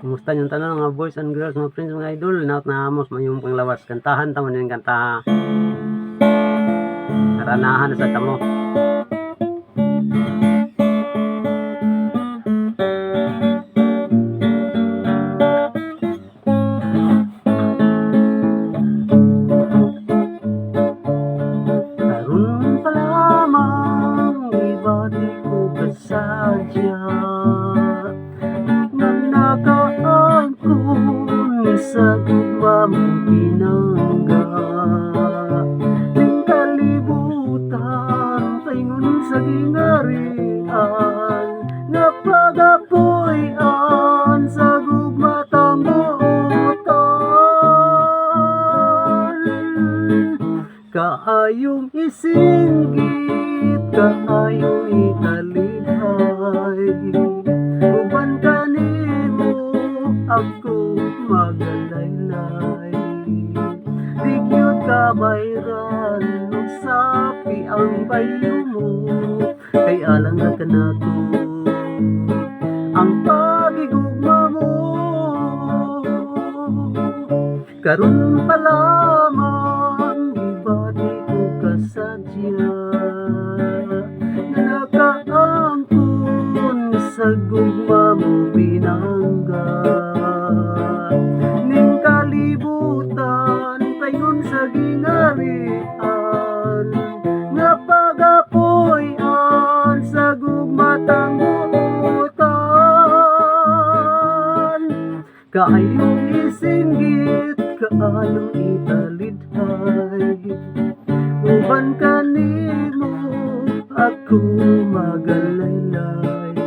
Kumusta yung tanong mga boys and girls, mga friends, mga idol? Naot na amos mayong panglawas. Kantahan tamo yung kanta. Naranahan na sa tamo. Karun pa lamang ibadi ko kasadya na nakaangkon sa gugma mong pinangga. Ning kalibutan paingon sa gingarian nga pagapuy-an sa gugma tambuotan. Kaayong isinggit, kaayong italidhay, uban kanimo ako magalaylay. Di gyud ka bayran, sapi ang bayo mo, kay alang na kanako ang pagigugma mo. Karun pa lamang ibadi ko kasadya na nakaangkon sa gugma mo pinangga. Ning kalibutan paingon sa gingarian nga pagapuy-an sa gugma tambuotan. Kaayong isinggit, kaayong italidhay, uban kanimo ako magalaylay.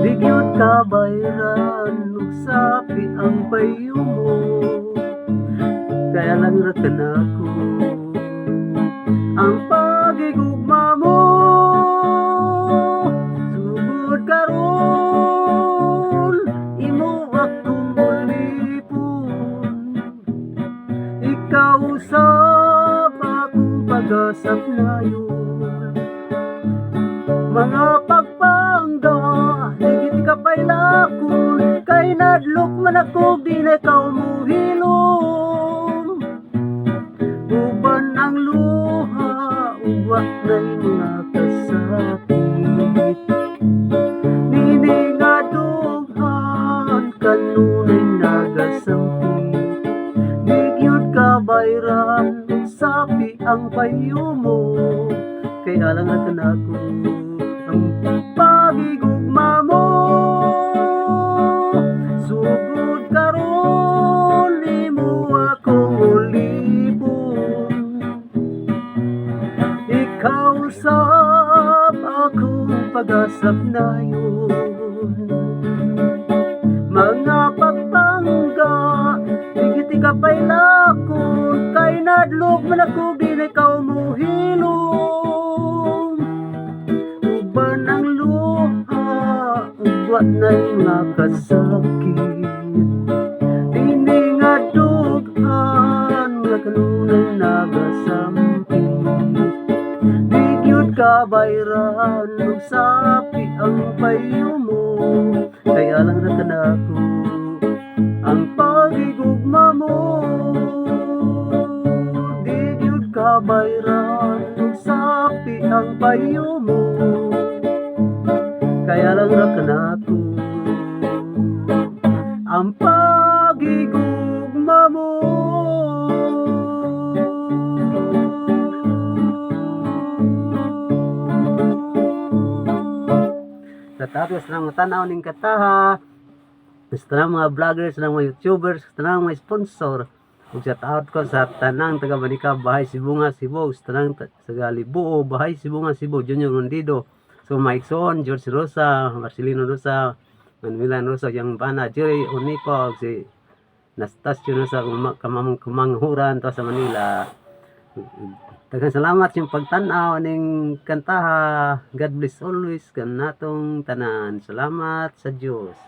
Di gyud ka bayran, ug sapi ang payo mo, kaya lang ra kanako ang pagigugma mo. Sugod karon imo akong ulipon, ikaw usab akong pag-asap ngayon. Mga pagpangga higit ka pailakon, kay nadlok man ako di na ikaw muhilom. Uban ang luha uwak na'y mga kasakit, nining adughan kanunay nagasampit. Di gyud ka bayran, sapi ang payo mo, kay alang na kanako ang pagigugma mo. Sugod karon imo akong ulibon, ikaw usab akong pag-asap nayon. Mga pagpangga higit ka pailakon, kay nadlok man ako di na ikaw muhilom. Uban ang luha uwat na'y mga kasakit, dining adughan nga kanunay nagasampit. Di gyud ka bayran, ug sapi ang payo mo, kaya lang ra kanako ang pagigugma mo. Di gyud ka bayran, ug sapi ang payo mo, kaya lang ra kanako ang pagigugma mo. Tapos ng tanaw ning kataha, sa tanang mga vloggers, sa mga youtubers, sa tanang mga sponsor, ug shout out ko sa tanang taga Manika, Bahay Sibunga, Cebu, sa tanang taga Libuo, Bahay Sibunga, Cebu, Junior Rondido, so Mike Son, George Rosa, Marcelino Rosa, Manuela Rosa, Yang Bana, Jerry Onico, si Nastasio Rosa, Kamanghuran to sa Manila. Daghang salamat sa pagtan-aw ning kantaha. God bless always kan natong tanan. Salamat sa Dios.